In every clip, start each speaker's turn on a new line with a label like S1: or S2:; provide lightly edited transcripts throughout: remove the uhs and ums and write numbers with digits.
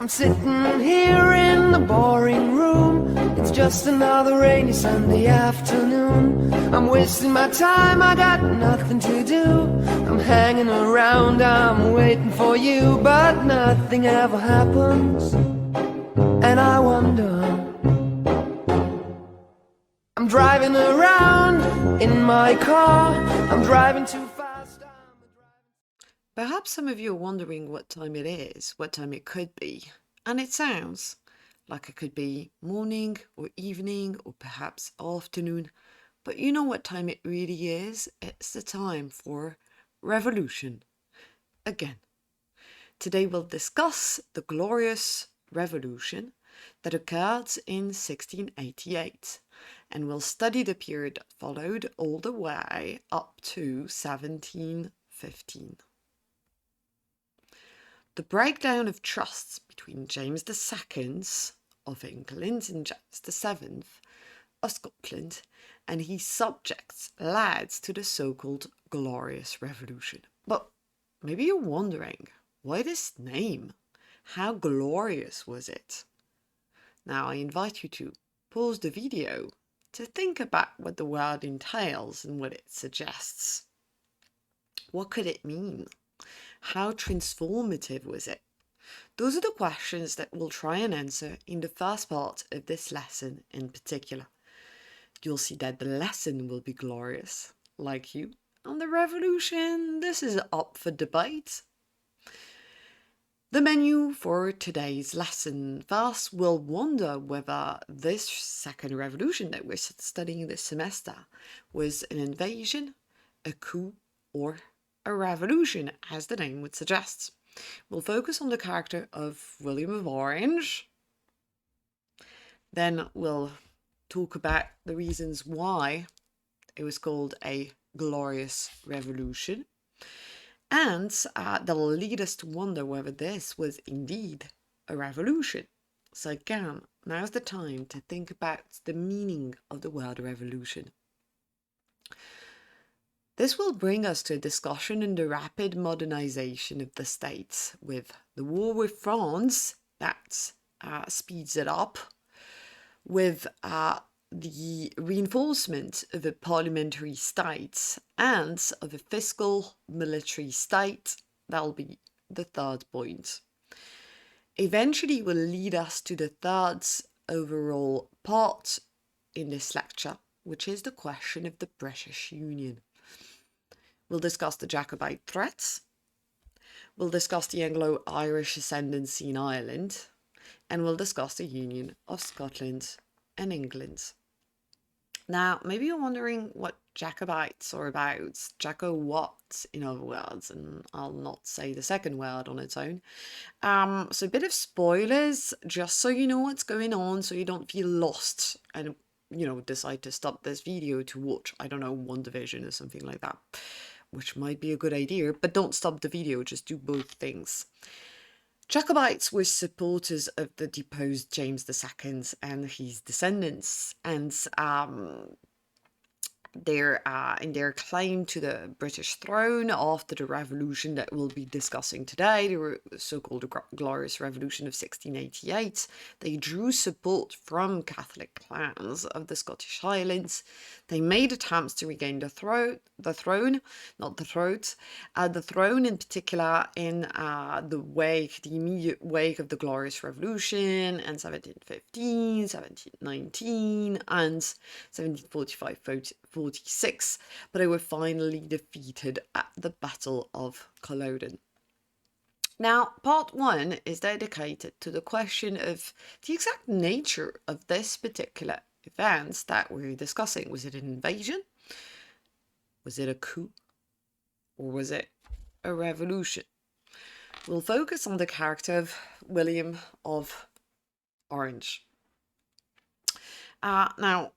S1: I'm sitting here in the boring room. It's just another rainy Sunday afternoon. I'm wasting my time, I got nothing to do. I'm hanging around, I'm waiting for you, but nothing ever happens. And I wonder, I'm driving around in my car, I'm driving too fast.
S2: Perhaps some of you are wondering what time it is, what time it could be, and it sounds like it could be morning or evening or perhaps afternoon, but you know what time it really is? It's the time for revolution. Again, today we'll discuss the Glorious Revolution that occurred in 1688, and we'll study the period that followed all the way up to 1715. The breakdown of trusts between James II of England and James VII of Scotland and his subjects led to the so-called Glorious Revolution. But maybe you're wondering, why this name? How glorious was it? Now I invite you to pause the video to think about what the word entails and what it suggests. What could it mean? How transformative was it? Those are the questions that we'll try and answer in the first part of this lesson in particular. You'll see that the lesson will be glorious, like you, and the revolution, this is up for debate. The menu for today's lesson. First, we'll wonder whether this second revolution that we're studying this semester was an invasion, a coup, or a revolution, as the name would suggest. We'll focus on the character of William of Orange. Then we'll talk about the reasons why it was called a glorious revolution. And that'll lead us to wonder whether this was indeed a revolution. So again, now's the time to think about the meaning of the word revolution. This will bring us to a discussion in the rapid modernization of the state, with the war with France that speeds it up, with the reinforcement of a parliamentary state and of a fiscal military state. That'll be the third point. Eventually will lead us to the third overall part in this lecture, which is the question of the British Union. We'll discuss the Jacobite threats, we'll discuss the Anglo-Irish ascendancy in Ireland, and we'll discuss the union of Scotland and England. Now, maybe you're wondering what Jacobites are about. Jaco what, in other words, and I'll not say the second word on its own. So a bit of spoilers, just so you know what's going on, so you don't feel lost and, decide to stop this video to watch, I don't know, WandaVision or something like that, which might be a good idea, but don't stop the video, just do both things. Jacobites were supporters of the deposed James II and his descendants, and in their claim to the British throne after the revolution that we'll be discussing today, the so-called Glorious Revolution of 1688, they drew support from Catholic clans of the Scottish Highlands. They made attempts to regain the throne in particular in the immediate wake of the Glorious Revolution in 1715, 1719, and 1745-46, but they were finally defeated at the Battle of Culloden. Now, part one is dedicated to the question of the exact nature of this particular event that we're discussing. Was it an invasion? Was it a coup? Or was it a revolution? We'll focus on the character of William of Orange. Now,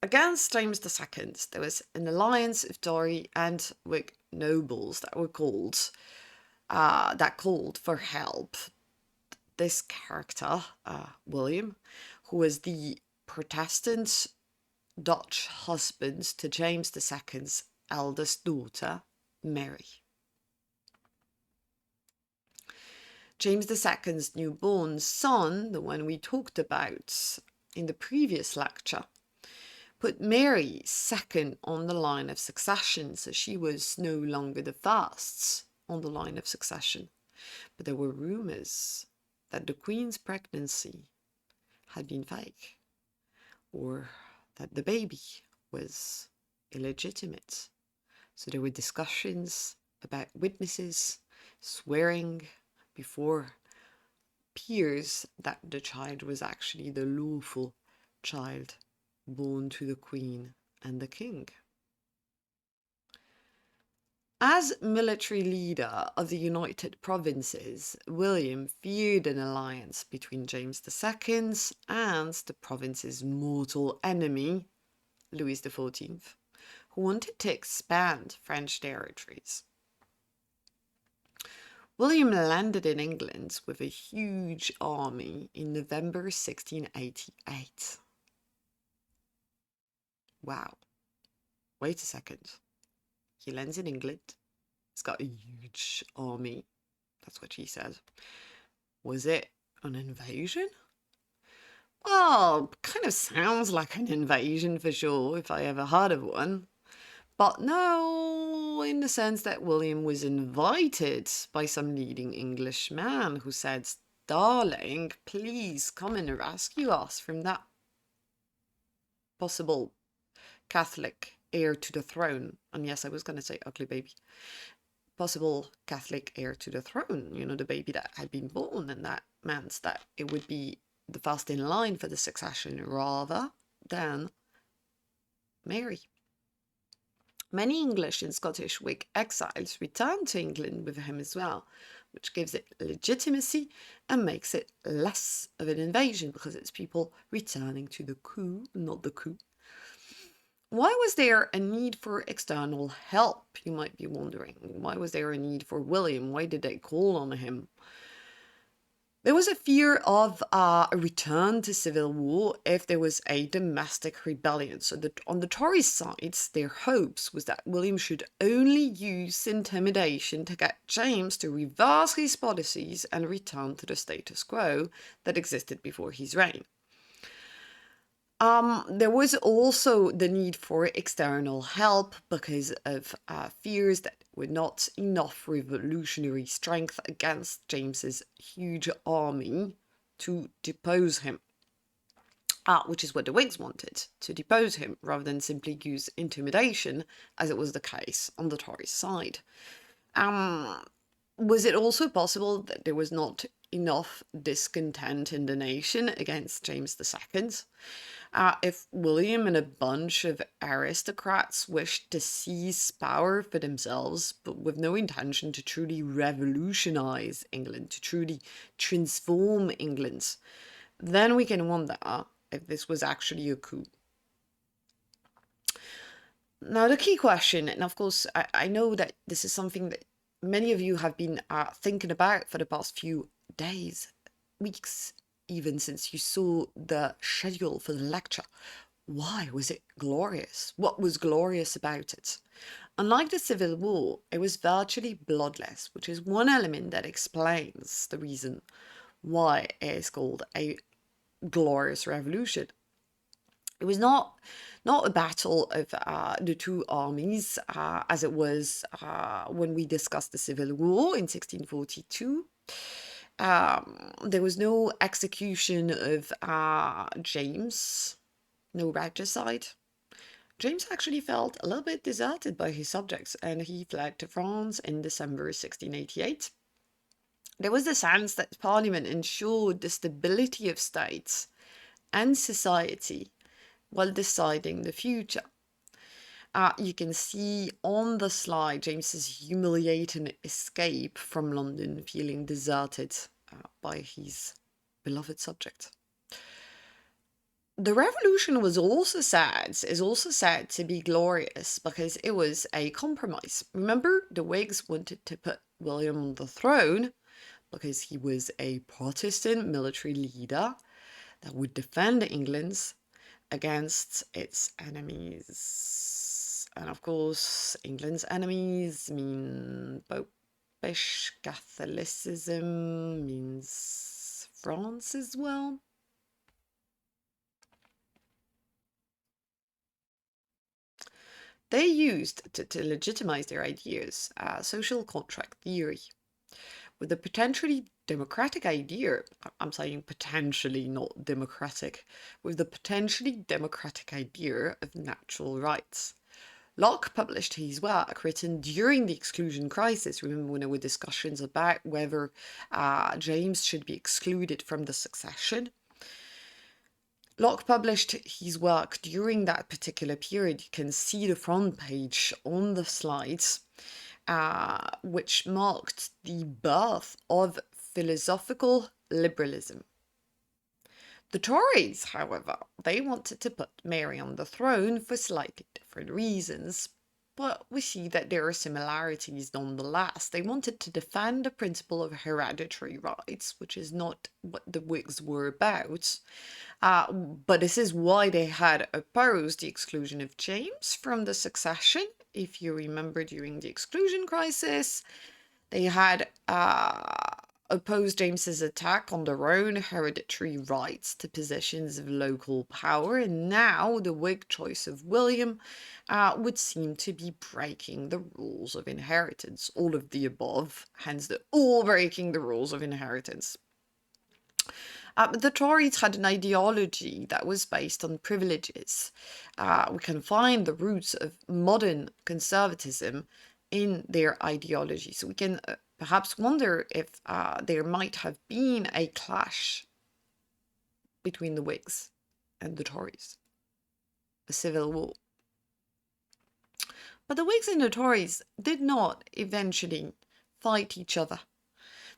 S2: against James II, there was an alliance of Tory and Whig nobles that called for help. This character, William, who was the Protestant Dutch husband to James II's eldest daughter, Mary. James II's newborn son, the one we talked about in the previous lecture, put Mary second on the line of succession, so she was no longer the first on the line of succession. But there were rumors that the Queen's pregnancy had been fake, or that the baby was illegitimate. So there were discussions about witnesses swearing before peers that the child was actually the lawful child born to the Queen and the King. As military leader of the United Provinces, William feared an alliance between James II and the province's mortal enemy, Louis XIV, who wanted to expand French territories. William landed in England with a huge army in November 1688. Wow. Wait a second. He lands in England. He's got a huge army. That's what she said. Was it an invasion? Well, kind of sounds like an invasion for sure, if I ever heard of one. But no, in the sense that William was invited by some leading English man who said, "Darling, please come and rescue us from that possible Catholic heir to the throne." And yes, I was going to say ugly baby. Possible Catholic heir to the throne, you know, the baby that had been born, and that meant that it would be the first in line for the succession rather than Mary. Many English and Scottish Whig exiles returned to England with him as well, which gives it legitimacy and makes it less of an invasion because it's people returning to the coup, not the coup. Why was there a need for external help, you might be wondering? Why was there a need for William? Why did they call on him? There was a fear of a return to civil war if there was a domestic rebellion. So on the Tory side, their hopes was that William should only use intimidation to get James to reverse his policies and return to the status quo that existed before his reign. There was also the need for external help because of fears that were not enough revolutionary strength against James's huge army to depose him, which is what the Whigs wanted, to depose him rather than simply use intimidation, as it was the case on the Tory side. Was it also possible that there was not enough discontent in the nation against James II? If William and a bunch of aristocrats wished to seize power for themselves, but with no intention to truly revolutionize England, to truly transform England, then we can wonder if this was actually a coup. Now, the key question, and of course, I know that this is something that many of you have been thinking about for the past few days, weeks, even since you saw the schedule for the lecture. Why was it glorious? What was glorious about it? Unlike the Civil War, it was virtually bloodless, which is one element that explains the reason why it is called a glorious revolution. It was not a battle of the two armies as it was when we discussed the Civil War in 1642. There was no execution of James, no regicide. James actually felt a little bit deserted by his subjects, and he fled to France in December 1688. There was the sense that Parliament ensured the stability of states and society while deciding the future. You can see on the slide James's humiliating escape from London, feeling deserted by his beloved subject. The revolution is also said to be glorious because it was a compromise. Remember, the Whigs wanted to put William on the throne because he was a Protestant military leader that would defend England against its enemies. And of course, England's enemies mean Pope Popish Catholicism means France as well. They used to legitimize their ideas social contract theory, with the potentially democratic idea, I'm saying potentially, not democratic, with the potentially democratic idea of natural rights. Locke published his work written during the exclusion crisis. Remember when there were discussions about whether James should be excluded from the succession? Locke published his work during that particular period. You can see the front page on the slides, which marked the birth of philosophical liberalism. The Tories, however, they wanted to put Mary on the throne for slightly different reasons, but we see that there are similarities nonetheless. They wanted to defend the principle of hereditary rights, which is not what the Whigs were about. But this is why they had opposed the exclusion of James from the succession. If you remember, during the exclusion crisis, they had opposed James's attack on their own hereditary rights to positions of local power, and now the Whig choice of William would seem to be breaking the rules of inheritance. All of the above, hence the all breaking the rules of inheritance. The Tories had an ideology that was based on privileges. We can find the roots of modern conservatism in their ideology. So we can perhaps wonder if there might have been a clash between the Whigs and the Tories, a civil war. But the Whigs and the Tories did not eventually fight each other.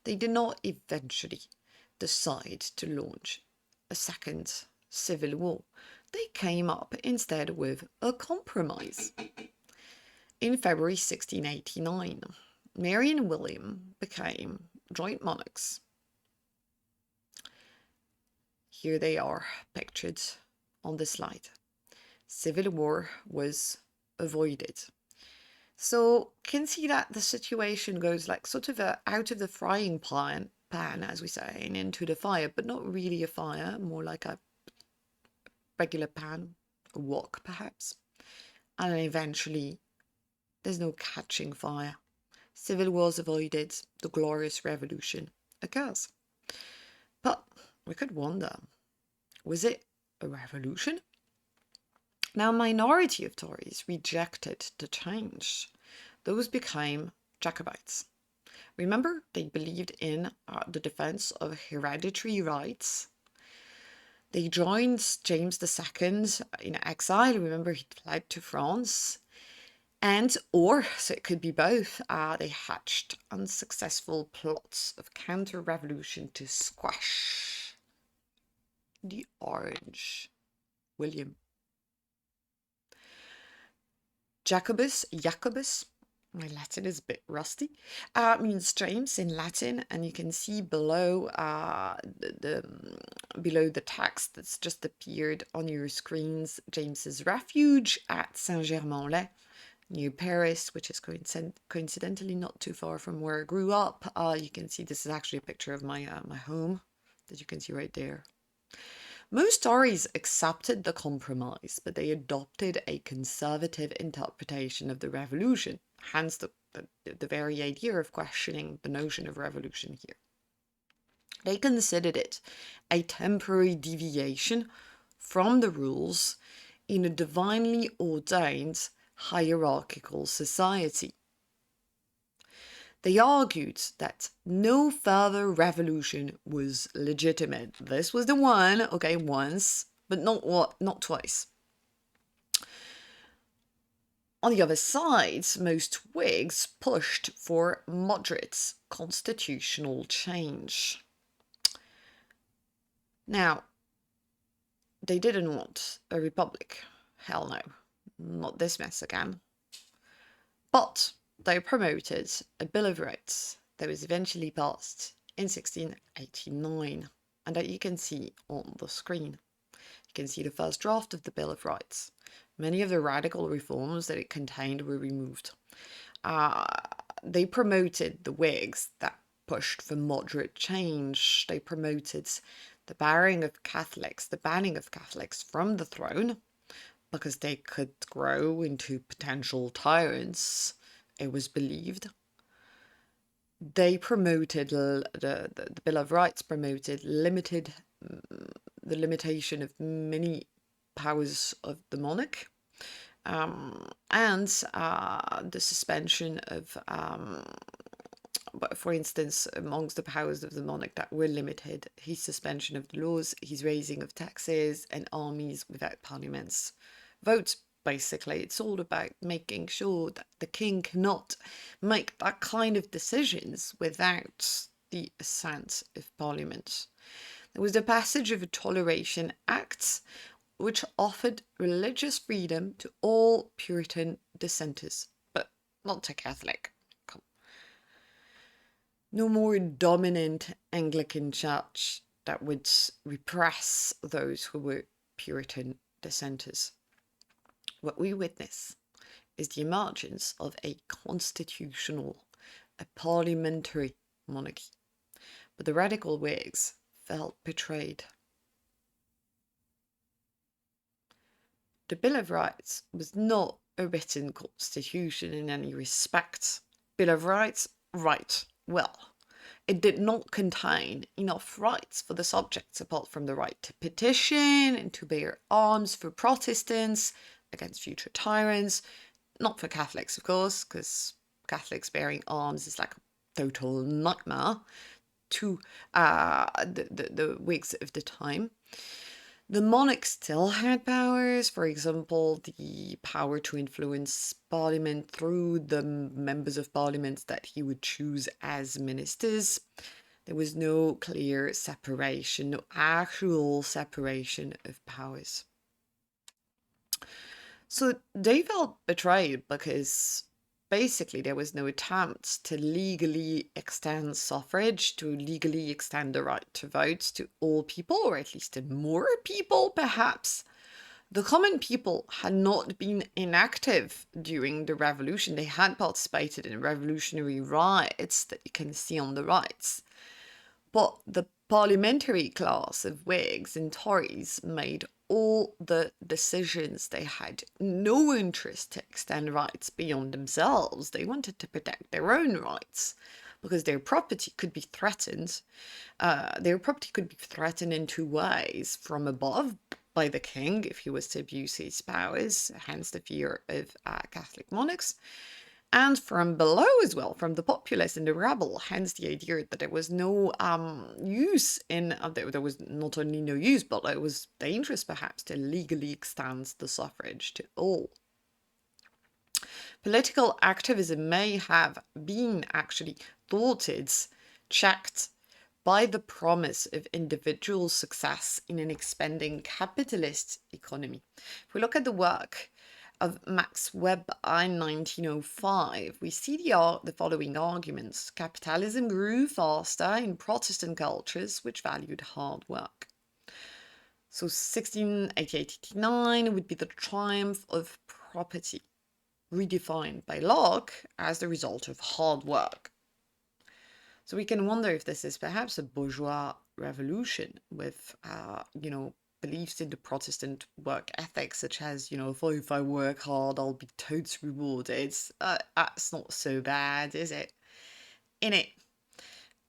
S2: They did not eventually decide to launch a second civil war. They came up instead with a compromise. In February 1689, Mary and William became joint monarchs. Here they are pictured on the slide. Civil war was avoided. So can see that the situation goes like sort of out of the frying pan, as we say, and into the fire, but not really a fire, more like a regular pan, a wok perhaps. And then eventually there's no catching fire. Civil wars avoided, the glorious revolution occurs. But we could wonder, was it a revolution? Now, a minority of Tories rejected the change. Those became Jacobites. Remember, they believed in the defense of hereditary rights. They joined James II in exile. Remember, he fled to France. So it could be both, they hatched unsuccessful plots of counter-revolution to squash the Orange William. Jacobus, my Latin is a bit rusty, means James in Latin, and you can see below below the text that's just appeared on your screens, James's refuge at Saint-Germain-en-Laye, near Paris, which is coincidentally not too far from where I grew up. You can see this is actually a picture of my my home that you can see right there. Most Tories accepted the compromise, but they adopted a conservative interpretation of the revolution, hence the very idea of questioning the notion of revolution here. They considered it a temporary deviation from the rules in a divinely ordained hierarchical society. They argued that no further revolution was legitimate. This was the one, okay, once, but not twice. On the other side, most Whigs pushed for moderate constitutional change. Now, they didn't want a republic. Hell no, not this mess again. But they promoted a Bill of Rights that was eventually passed in 1689, and that you can see on the screen. You can see the first draft of the Bill of Rights. Many of the radical reforms that it contained were removed. they promoted the Whigs that pushed for moderate change. They promoted the banning of Catholics from the throne because they could grow into potential tyrants, it was believed. They promoted the Bill of Rights promoted the limitation of many powers of the monarch, and the suspension of, for instance, amongst the powers of the monarch that were limited, his suspension of the laws, his raising of taxes, and armies without parliaments vote. Basically, it's all about making sure that the king cannot make that kind of decisions without the assent of parliament. There was the passage of a Toleration Act, which offered religious freedom to all Puritan dissenters, but not to Catholic. No more dominant Anglican church that would repress those who were Puritan dissenters. What we witness is the emergence of a constitutional, a parliamentary monarchy. But the radical Whigs felt betrayed. The Bill of Rights was not a written constitution in any respect. Bill of Rights, right, well, it did not contain enough rights for the subjects apart from the right to petition and to bear arms for Protestants against future tyrants. Not for Catholics, of course, because Catholics bearing arms is like a total nightmare to the Whigs of the time. The monarch still had powers, for example, the power to influence parliament through the members of parliament that he would choose as ministers. There was no clear separation, no actual separation of powers. So they felt betrayed because basically there was no attempt to legally extend suffrage, to legally extend the right to vote to all people, or at least to more people, perhaps. The common people had not been inactive during the revolution. They had participated in revolutionary riots that you can see on the right. But the parliamentary class of Whigs and Tories made all the decisions. They had no interest to extend rights beyond themselves. They wanted to protect their own rights because their property could be threatened. Their property could be threatened in two ways: from above, by the king if he was to abuse his powers, hence the fear of Catholic monarchs, and from below as well, from the populace and the rabble, hence the idea that there was no use in, there was not only no use, but it was dangerous perhaps to legally extend the suffrage to all. Political activism may have been actually thwarted, checked by the promise of individual success in an expanding capitalist economy. If we look at the work of Max Weber in 1905, we see the following arguments. Capitalism grew faster in Protestant cultures which valued hard work. So 1889 would be the triumph of property, redefined by Locke as the result of hard work. So we can wonder if this is perhaps a bourgeois revolution with, beliefs in the Protestant work ethic, such as, if I work hard, I'll be totes rewarded. That's not so bad, is it? In it.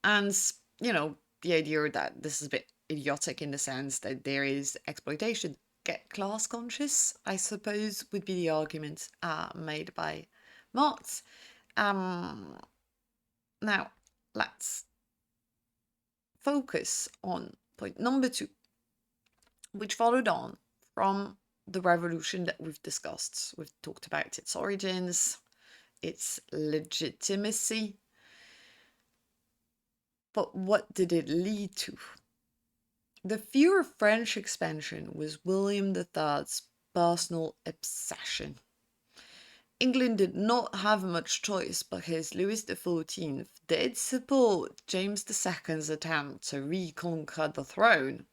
S2: And, the idea that this is a bit idiotic in the sense that there is exploitation. Get class conscious, I suppose, would be the argument made by Marx. Now, let's focus on point number 2, which followed on from the revolution that we've discussed. We've talked about its origins, its legitimacy, but what did it lead to? The fear of French expansion was William III's personal obsession. England did not have much choice because Louis XIV did support James II's attempt to reconquer the throne.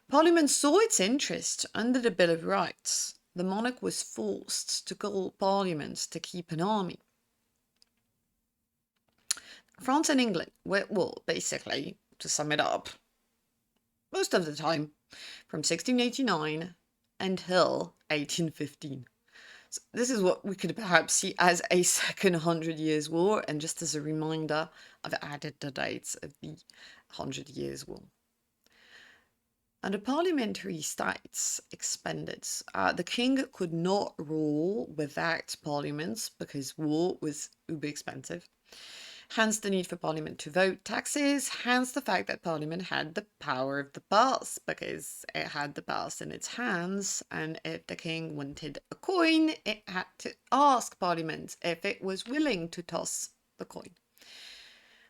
S2: Parliament saw its interest under the Bill of Rights. The monarch was forced to call Parliament to keep an army. France and England were, well, basically, to sum it up, most of the time, from 1689 until 1815. So this is what we could perhaps see as a second Hundred Years' War, and just as a reminder, I've added the dates of the Hundred Years' War. Under parliamentary states expanded, the king could not rule without parliaments because war was uber expensive. Hence the need for Parliament to vote taxes, hence the fact that Parliament had the power of the purse, because it had the purse in its hands, and if the king wanted a coin, it had to ask Parliament if it was willing to toss the coin.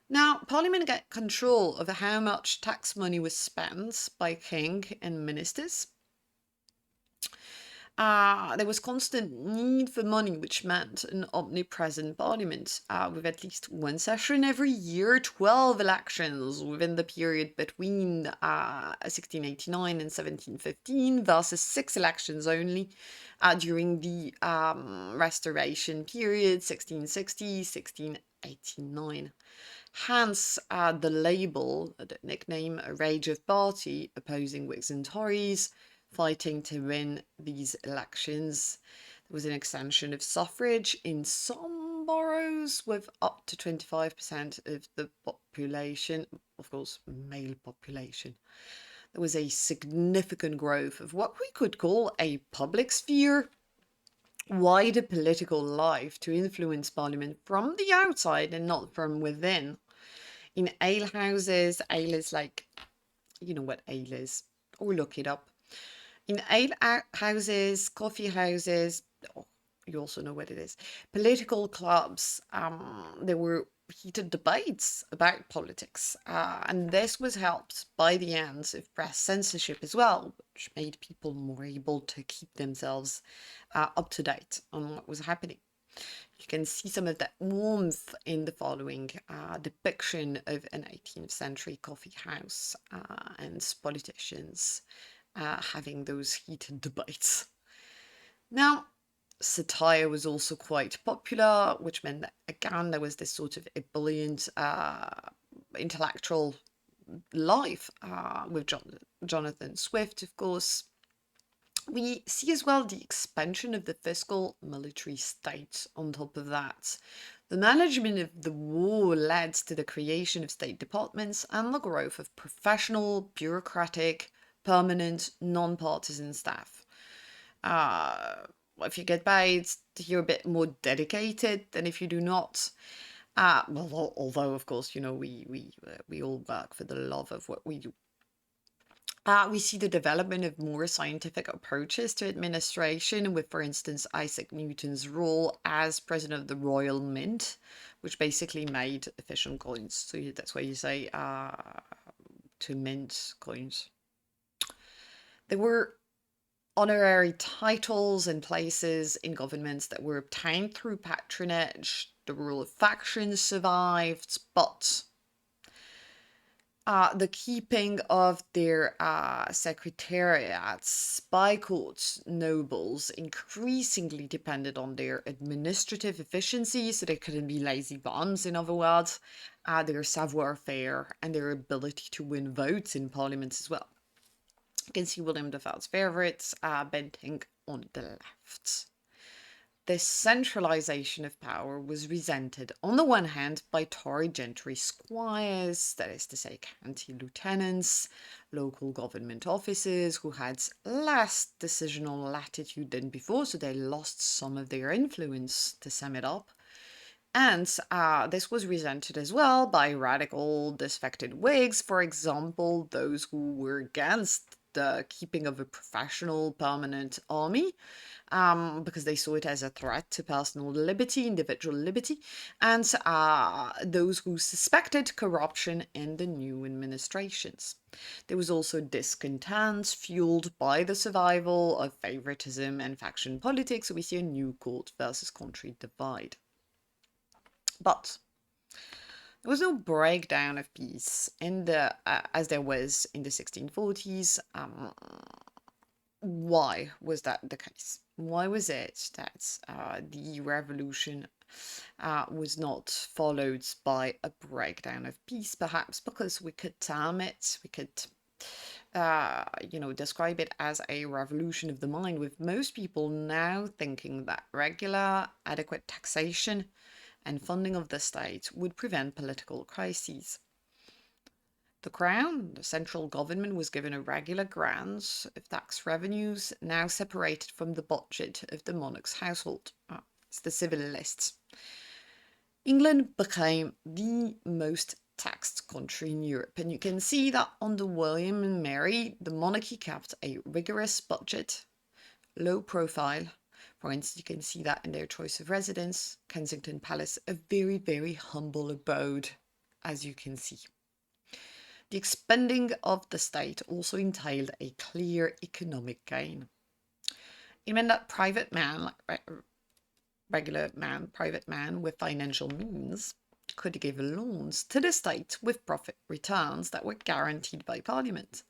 S2: Now, Parliament got control over how much tax money was spent by king and ministers. There was constant need for money, which meant an omnipresent parliament with at least one session every year, 12 elections within the period between 1689 and 1715 versus 6 elections only during the Restoration period, 1660, 1689. Hence, the label, the nickname, a Rage of Party, opposing Whigs and Tories, fighting to win these elections. There was an extension of suffrage in some boroughs with up to 25% of the population, of course, male population. There was a significant growth of what we could call a public sphere, wider political life to influence Parliament from the outside and not from within. In alehouses, ale is like, you know what ale is, or look it up. In ale houses, coffee houses, oh, you also know what it is, political clubs, there were heated debates about politics. And this was helped by the end of press censorship as well, which made people more able to keep themselves up to date on what was happening. You can see some of that warmth in the following depiction of an 18th century coffee house and politicians having those heated debates. Now, satire was also quite popular, which meant that, again, there was this sort of ebullient intellectual life with Jonathan Swift, of course. We see as well the expansion of the fiscal military state on top of that. The management of the war led to the creation of state departments and the growth of professional, bureaucratic, permanent, non-partisan staff. If you get paid, you're a bit more dedicated than if you do not. Well, although of course, you know, we all work for the love of what we do. We see the development of more scientific approaches to administration, with, for instance, Isaac Newton's role as president of the Royal Mint, which basically made efficient coins. So that's why you say to mint coins. There were honorary titles and places in governments that were obtained through patronage. The rule of factions survived, but the keeping of their secretariats by court nobles increasingly depended on their administrative efficiency, so they couldn't be lazy bums, in other words, their savoir-faire, and their ability to win votes in parliaments as well. You can see William Dafoe's favourites, Bentinck on the left. This centralisation of power was resented, on the one hand, by Tory gentry squires, that is to say, county lieutenants, local government officers who had less decisional latitude than before, so they lost some of their influence, to sum it up. And this was resented as well by radical, disaffected Whigs, for example, those who were against the keeping of a professional permanent army, because they saw it as a threat to personal liberty, individual liberty, and those who suspected corruption in the new administrations. There was also discontent fueled by the survival of favoritism and faction politics, so we see a new court versus country divide. But there was no breakdown of peace in the as there was in the 1640s. Why was that the case? Why was it that the revolution was not followed by a breakdown of peace, perhaps because we could term it, we could describe it as a revolution of the mind, with most people now thinking that regular, adequate taxation and funding of the state would prevent political crises. The Crown, the central government, was given a regular grant of tax revenues, now separated from the budget of the monarch's household. It's the civil lists. England became the most taxed country in Europe, and you can see that under William and Mary, the monarchy kept a rigorous budget, low profile. For instance, you can see that in their choice of residence, Kensington Palace, a very, very humble abode, as you can see. The expanding of the state also entailed a clear economic gain. It meant that private man, like regular man, private man with financial means, could give loans to the state with profit returns that were guaranteed by Parliament.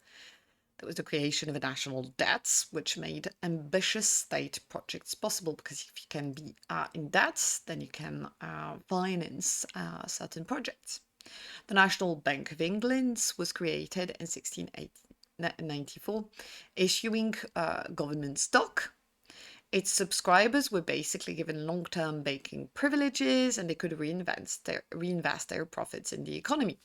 S2: There was the creation of a national debt, which made ambitious state projects possible, because if you can be in debt, then you can finance certain projects. The National Bank of England was created in 1694, issuing government stock. Its subscribers were basically given long-term banking privileges, and they could reinvest their profits in the economy.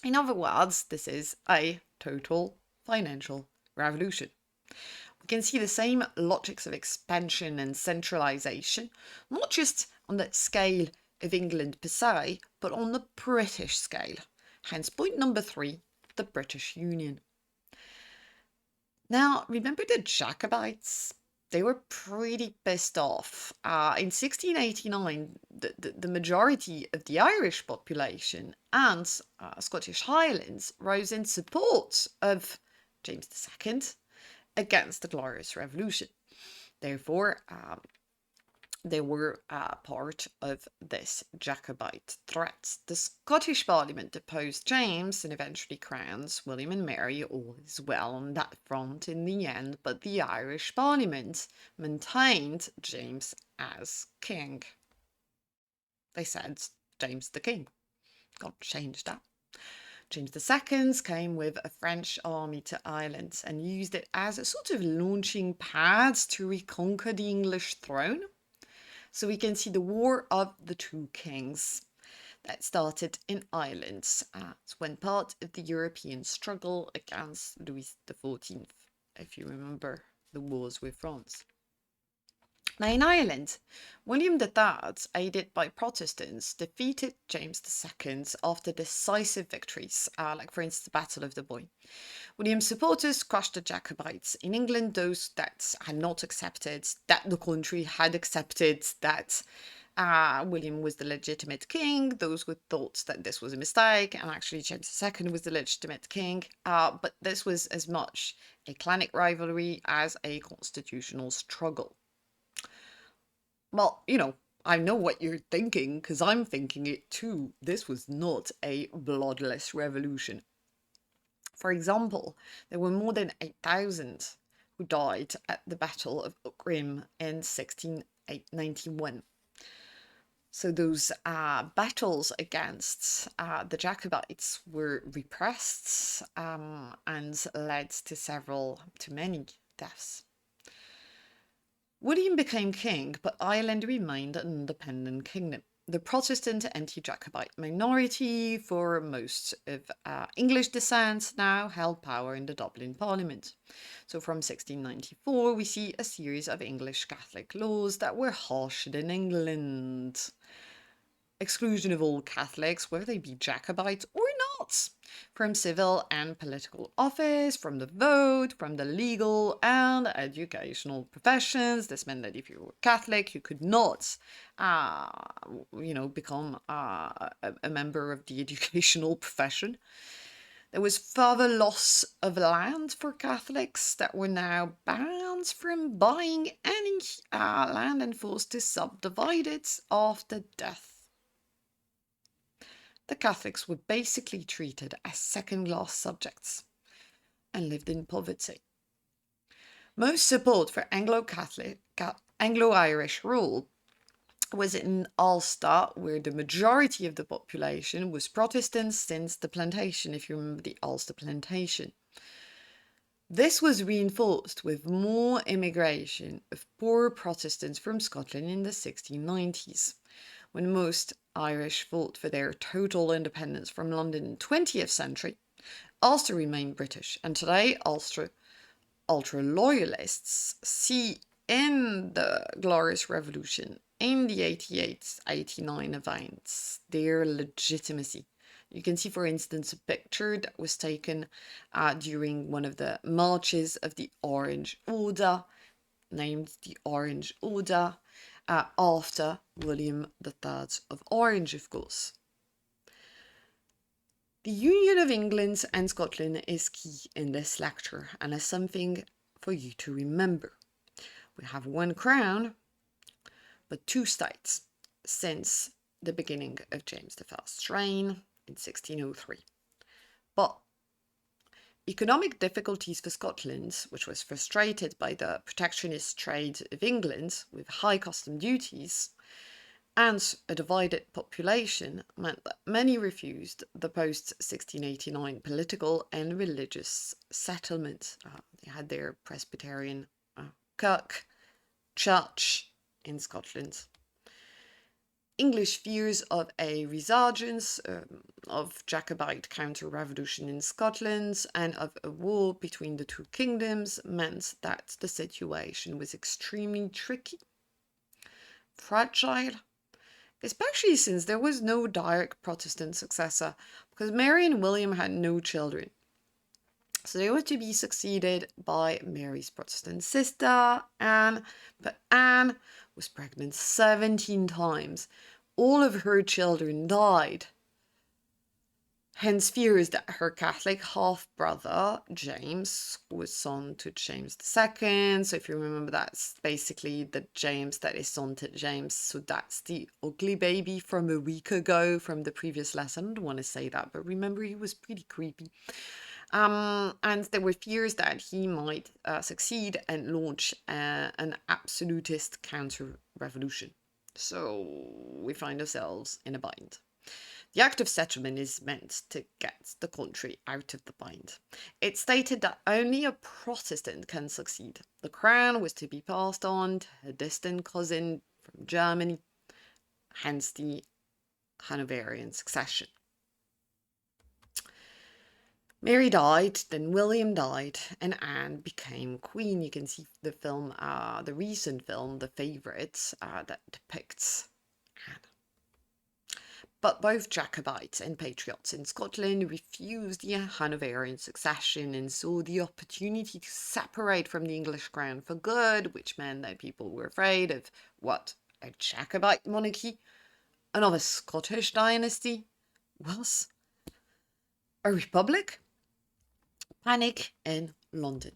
S2: In other words, this is a total financial revolution. We can see the same logics of expansion and centralization, not just on the scale of England per se, but on the British scale. Hence point number 3, the British Union. Now, remember the Jacobites? They were pretty pissed off. In 1689, the majority of the Irish population and Scottish Highlands rose in support of James II against the Glorious Revolution. Therefore, they were part of this Jacobite threat. The Scottish Parliament opposed James and eventually crowned William and Mary. All is well on that front in the end, but the Irish Parliament maintained James as king. They said James the King. God changed that. James II came with a French army to Ireland and used it as a sort of launching pad to reconquer the English throne. So we can see the War of the Two Kings that started in Ireland when part of the European struggle against Louis XIV, if you remember the wars with France. Now in Ireland, William III, aided by Protestants, defeated James II after decisive victories, like for instance the Battle of the Boyne. William's supporters crushed the Jacobites. In England, those that had not accepted, that the country had accepted that William was the legitimate king, those who thought that this was a mistake, and actually James II was the legitimate king. But this was as much a clanic rivalry as a constitutional struggle. Well, I know what you're thinking, because I'm thinking it too. This was not a bloodless revolution. For example, there were more than 8,000 who died at the Battle of Ukrim in 1691. So those battles against the Jacobites were repressed and led to many deaths. William became king, but Ireland remained an independent kingdom. The Protestant anti-Jacobite minority, for most of English descent, now held power in the Dublin Parliament. So from 1694, we see a series of English Catholic laws that were harsher than England. Exclusion of all Catholics, whether they be Jacobites or not, from civil and political office, from the vote, from the legal and educational professions. This meant that if you were Catholic, you could not, become a member of the educational profession. There was further loss of land for Catholics that were now banned from buying any land and forced to subdivide it after death. The Catholics were basically treated as second-class subjects and lived in poverty. Most support for Anglo-Irish rule was in Ulster, where the majority of the population was Protestant since the plantation, if you remember the Ulster plantation. This was reinforced with more immigration of poor Protestants from Scotland in the 1690s, when most Irish fought for their total independence from London in the 20th century. Ulster remained British, and today ultra-loyalists see in the Glorious Revolution, in the 88-89 events, their legitimacy. You can see, for instance, a picture that was taken during one of the marches of the Orange Order, named the Orange Order, after William III of Orange, of course. The union of England and Scotland is key in this lecture and is something for you to remember. We have one crown, but two states since the beginning of James I's reign in 1603. But economic difficulties for Scotland, which was frustrated by the protectionist trade of England with high custom duties, and a divided population, meant that many refused the post-1689 political and religious settlement. They had their Presbyterian Kirk Church in Scotland. English fears of a resurgence of Jacobite counter-revolution in Scotland and of a war between the two kingdoms meant that the situation was extremely tricky, fragile, especially since there was no direct Protestant successor, because Mary and William had no children. So they were to be succeeded by Mary's Protestant sister, Anne, but Anne was pregnant 17 times. All of her children died. Hence fears that her Catholic half-brother, James, was son to James II. So if you remember, that's basically the James that is son to James. So that's the ugly baby from a week ago from the previous lesson. I don't want to say that, but remember, he was pretty creepy. And there were fears that he might succeed and launch an absolutist counter-revolution. So we find ourselves in a bind. The Act of Settlement is meant to get the country out of the bind. It stated that only a Protestant can succeed. The crown was to be passed on to a distant cousin from Germany, hence the Hanoverian succession. Mary died, then William died, and Anne became queen. You can see the film, the recent film, The Favourite, that depicts Anne. But both Jacobites and patriots in Scotland refused the Hanoverian succession and saw the opportunity to separate from the English crown for good, which meant that people were afraid of what? A Jacobite monarchy? Another Scottish dynasty? Was a republic? Panic in London.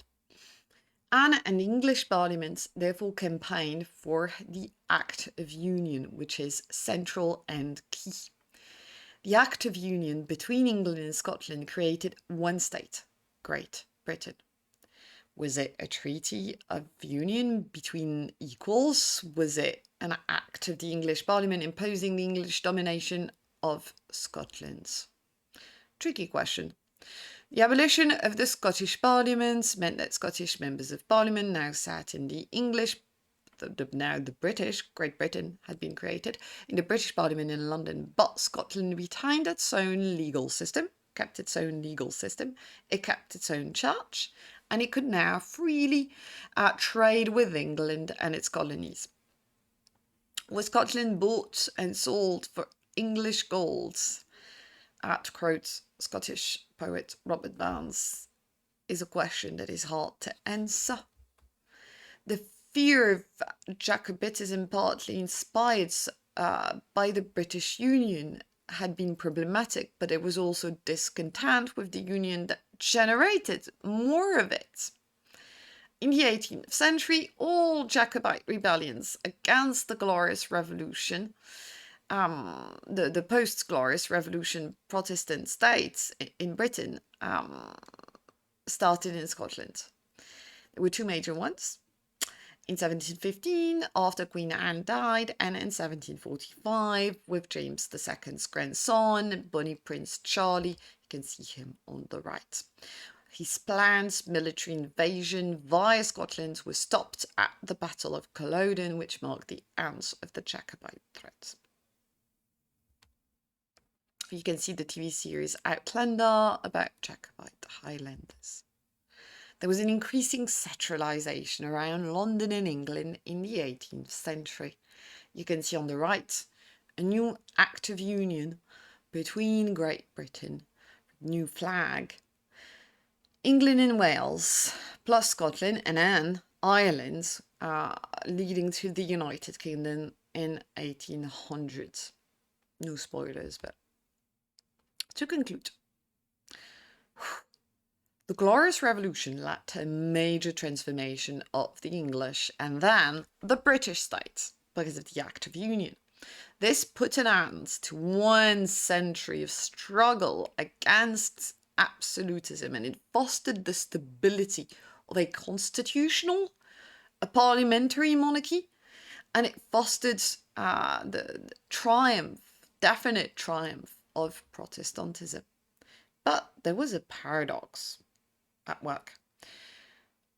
S2: Anne and the English Parliament therefore campaigned for the Act of Union, which is central and key. The Act of Union between England and Scotland created one state, Great Britain. Was it a treaty of union between equals? Was it an act of the English Parliament imposing the English domination of Scotland? Tricky question. The abolition of the Scottish Parliament meant that Scottish members of Parliament now sat in the English, now the British, Great Britain had been created, in the British Parliament in London, but Scotland retained its own legal system, kept its own legal system, it kept its own church, and it could now freely trade with England and its colonies. Was Scotland bought and sold for English gold? To quote Scottish poet Robert Burns, is a question that is hard to answer. The fear of Jacobitism, partly inspired by the British Union, had been problematic, but it was also discontent with the union that generated more of it. In the 18th century, all Jacobite rebellions against the Glorious Revolution, the post-Glorious Revolution Protestant states in Britain, started in Scotland. There were two major ones. in 1715, after Queen Anne died, and in 1745, with James II's grandson, Bonnie Prince Charlie. You can see him on the right. His planned military invasion via Scotland was stopped at the Battle of Culloden, which marked the end of the Jacobite threat. You can see the TV series Outlander about Jacobite Highlanders. There was an increasing centralisation around London and England in the 18th century. You can see on the right a new Act of Union between Great Britain, new flag, England and Wales, plus Scotland, and then Ireland, leading to the United Kingdom in 1800. No spoilers, but to conclude, the Glorious Revolution led to a major transformation of the English and then the British states because of the Act of Union. This put an end to 1 century of struggle against absolutism, and it fostered the stability of a constitutional, a parliamentary monarchy, and it fostered the triumph, definite triumph of Protestantism. But there was a paradox at work.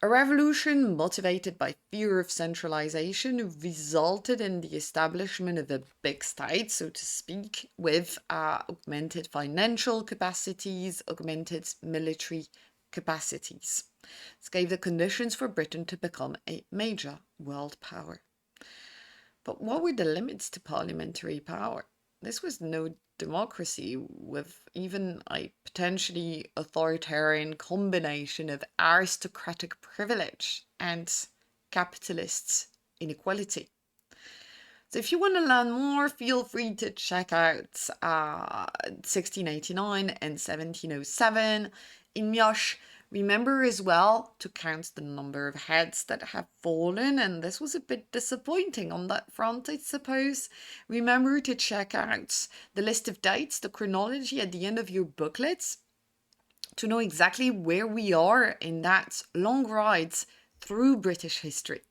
S2: A revolution motivated by fear of centralization resulted in the establishment of a big state, so to speak, with augmented financial capacities, augmented military capacities. This gave the conditions for Britain to become a major world power. But what were the limits to parliamentary power? This was no democracy, with even a potentially authoritarian combination of aristocratic privilege and capitalist inequality. So if you want to learn more, feel free to check out 1689 and 1707 in Mioche. Remember as well to count the number of heads that have fallen, and this was a bit disappointing on that front, I suppose. Remember to check out the list of dates, the chronology at the end of your booklets, to know exactly where we are in that long ride through British history.